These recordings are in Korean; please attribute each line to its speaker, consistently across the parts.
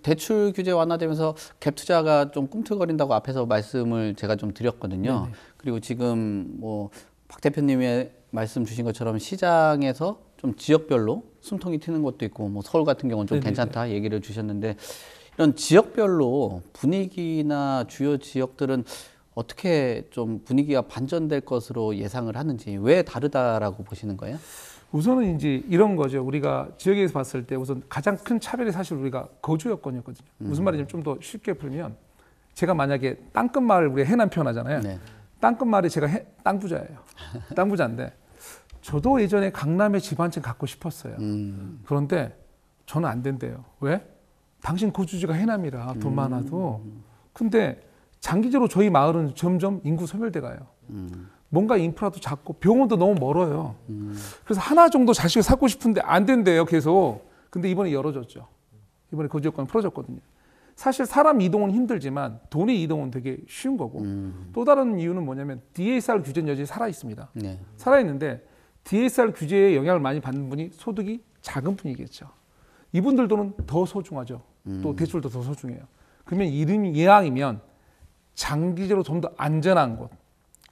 Speaker 1: 대출 규제 완화되면서 갭 투자가 좀 꿈틀거린다고 앞에서 말씀을 제가 좀 드렸거든요.
Speaker 2: 네네.
Speaker 1: 그리고 지금 뭐 박 대표님의 말씀 주신 것처럼 시장에서 좀 지역별로 숨통이 트는 것도 있고, 뭐 서울 같은 경우는 좀
Speaker 2: 네네네.
Speaker 1: 괜찮다 얘기를 주셨는데, 이런 지역별로 분위기나 주요 지역들은 어떻게 좀 분위기가 반전될 것으로 예상을 하는지, 왜 다르다라고 보시는 거예요?
Speaker 2: 우선은 이제 이런 거죠. 우리가 지역에서 봤을 때 우선 가장 큰 차별이 사실 우리가 거주 여건이었거든요. 무슨 말이냐면 좀 더 쉽게 풀면, 제가 만약에 땅끝 마을, 우리가 해남 표현하잖아요.
Speaker 1: 네.
Speaker 2: 땅끝 마을에 제가 땅 부자예요. 땅 부자인데 저도 예전에 강남에 집 한 채 갖고 싶었어요. 그런데 저는 안 된대요. 왜? 당신 거주지가 해남이라 돈 많아도. 근데 장기적으로 저희 마을은 점점 인구 소멸돼 가요. 뭔가 인프라도 작고 병원도 너무 멀어요. 그래서 하나 정도 자식을 쌓고 싶은데 안 된대요, 계속. 근데 이번에 열어줬죠. 이번에 거주 여건 풀어줬거든요. 사실 사람 이동은 힘들지만 돈의 이동은 되게 쉬운 거고, 또 다른 이유는 뭐냐면 DSR 규제는 여전히 살아 있습니다.
Speaker 1: 네.
Speaker 2: 살아 있는데 DSR 규제에 영향을 많이 받는 분이 소득이 작은 분이겠죠. 이분들 돈은 더 소중하죠. 또 대출도 더 소중해요. 그러면 이름이 예항이면 장기적으로 좀 더 안전한 곳,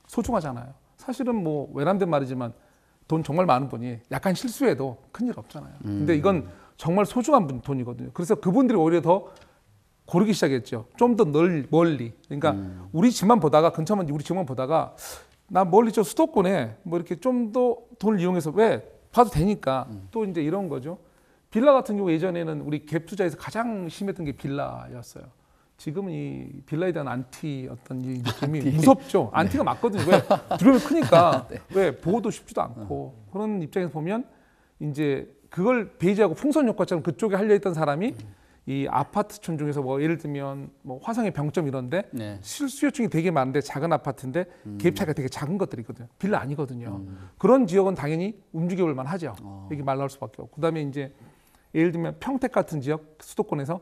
Speaker 2: 소중하잖아요. 사실은 뭐 외람된 말이지만 돈 정말 많은 분이 약간 실수해도 큰일 없잖아요. 근데 이건 정말 소중한 분 돈이거든요. 그래서 그분들이 오히려 더 고르기 시작했죠. 좀 더 멀리. 그러니까 우리 집만 보다가, 근처만 우리 집만 보다가, 나 멀리 저 수도권에 뭐 이렇게 좀 더 돈을 이용해서 왜 봐도 되니까, 또 이제 이런 거죠. 빌라 같은 경우 예전에는 우리 갭 투자에서 가장 심했던 게 빌라였어요. 지금은 이 빌라에 대한 안티 어떤 이 느낌이 무섭죠. 안티가 맞거든요. 왜? 두려움이 크니까.
Speaker 1: 네.
Speaker 2: 왜? 보호도 쉽지도 않고. 그런 입장에서 보면 이제 그걸 배제하고 풍선 효과처럼 그쪽에 할려있던 사람이 이 아파트촌 중에서 뭐 예를 들면 뭐 화성의 병점 이런데
Speaker 1: 네.
Speaker 2: 실수요층이 되게 많은데 작은 아파트인데 갭 차이가 되게 작은 것들이거든요. 빌라 아니거든요. 그런 지역은 당연히 움직여볼 만하죠. 여기 말 나올 수밖에 없고. 그다음에 이제 예를 들면 평택 같은 지역, 수도권에서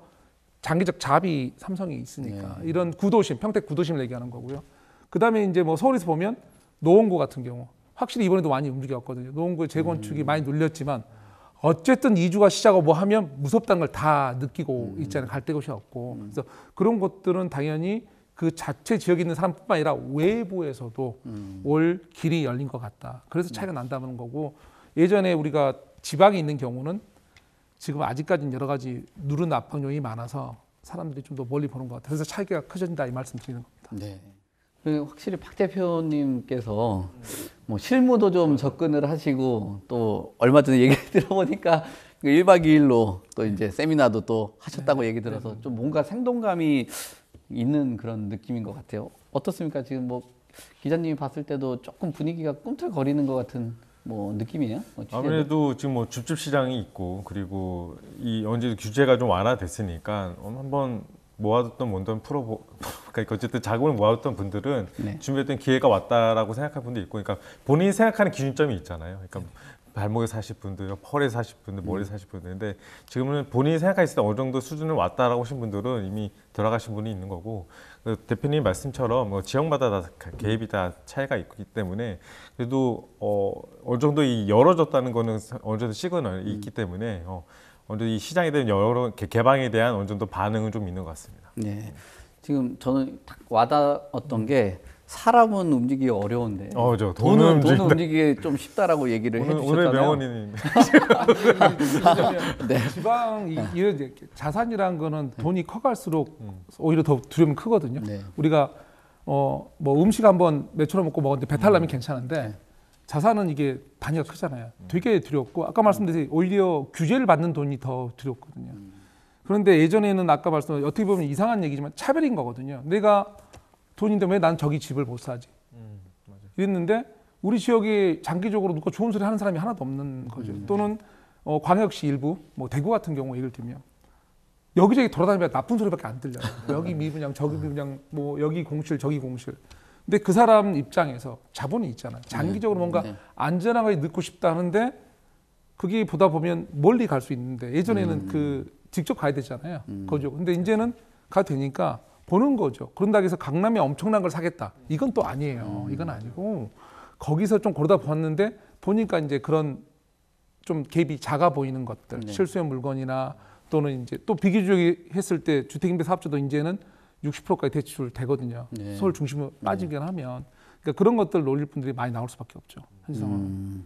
Speaker 2: 장기적 자비 삼성이 있으니까 이런 구도심, 평택 구도심을 얘기하는 거고요. 그다음에 이제 뭐 서울에서 보면 노원구 같은 경우 확실히 이번에도 많이 움직였거든요. 노원구의 재건축이 많이 눌렸지만 어쨌든 이주가 시작하고 뭐 하면 무섭다는 걸 다 느끼고 있잖아요. 갈 데 곳이 없고. 그래서 그런 것들은 당연히 그 자체 지역에 있는 사람뿐만 아니라 외부에서도 올 길이 열린 것 같다. 그래서 차이가 난다는 거고, 예전에 우리가 지방에 있는 경우는 지금 아직까지는 여러 가지 누른 압박 요인이 많아서 사람들이 좀 더 멀리 보는 것 같아요. 그래서 차이가 커진다 이 말씀 드리는 겁니다.
Speaker 1: 네. 그리고 확실히 박 대표님께서 뭐 실무도 좀 접근을 하시고, 또 얼마 전에 얘기 들어보니까 1박 2일로 또 이제 세미나도 또 하셨다고 얘기 들어서 좀 뭔가 생동감이 있는 그런 느낌인 것 같아요. 어떻습니까? 지금 뭐 기자님이 봤을 때도 조금 분위기가 꿈틀거리는 것 같은 뭐 느낌이에요?
Speaker 3: 아무래도 지금 뭐 줍줍 시장이 있고, 그리고 이 언제 규제가 좀 완화됐으니까 한번 모아뒀던 몬돈 풀어보, 그러니까 어쨌든 자금을 모아뒀던 분들은
Speaker 1: 네.
Speaker 3: 준비했던 기회가 왔다라고 생각할 분도 있고, 그러니까 본인이 생각하는 기준점이 있잖아요. 그러니까 발목에 사실 분들, 펄에 사실 분들, 머리에 사실 분들. 근데 지금은 본인이 생각했을 때 어느 정도 수준을 왔다라고 하신 분들은 이미 들어가신 분이 있는 거고, 대표님 말씀처럼 뭐 지역마다 다 개입이 다 차이가 있기 때문에, 그래도 어느 정도 이 열어졌다는 거는 어느 정도 시그널이 있기 때문에 어느 정도 이 시장에 대한 여러 개방에 대한 어느 정도 반응은 좀 있는 것 같습니다.
Speaker 1: 네. 지금 저는 딱 와닿았던 게, 사람은 움직이기 어려운데 돈은 움직이기 좀 쉽다라고 얘기를 해주셨잖아요.
Speaker 3: 오늘 명언인데.
Speaker 2: 네. 지방 이런 자산이라는 거는 돈이 커갈수록 오히려 더 두려움이 크거든요.
Speaker 1: 네.
Speaker 2: 우리가 뭐 음식 한번 몇천 원 먹고 먹었는데 배탈 나면 괜찮은데, 자산은 이게 단위가 크잖아요. 되게 두렵고, 아까 말씀드린 오히려 규제를 받는 돈이 더 두렵거든요. 그런데 예전에는 아까 말씀드린, 어떻게 보면 이상한 얘기지만 차별인 거거든요. 내가 돈인데 왜 난 저기 집을 못 사지? 이랬는데 우리 지역에 장기적으로 누가 좋은 소리 하는 사람이 하나도 없는 거죠. 또는 광역시 일부, 뭐 대구 같은 경우 예를 들면 여기저기 돌아다니면 나쁜 소리밖에 안 들려요. 여기 미분양, 저기 미분양, 뭐 여기 공실, 저기 공실. 근데 그 사람 입장에서 자본이 있잖아요. 장기적으로 뭔가 안전하게 넣고 싶다 하는데, 그게 보다 보면 멀리 갈 수 있는데, 예전에는 그 직접 가야 되잖아요. 거죠. 근데 이제는 가도 되니까 보는 거죠. 그런다고 해서 강남에 엄청난 걸 사겠다, 이건 또 아니에요. 이건 아니고 거기서 좀 고르다 보았는데 보니까 이제 그런 좀 갭이 작아 보이는 것들, 실수요 물건이나 또는 이제 또 비규제적이 했을 때 주택임대사업자도 이제는 60%까지 대출 되거든요.
Speaker 1: 네.
Speaker 2: 서울 중심으로 빠지긴 하면 그러니까 그런 것들 노릴 분들이 많이 나올 수밖에 없죠. 현지 상황은.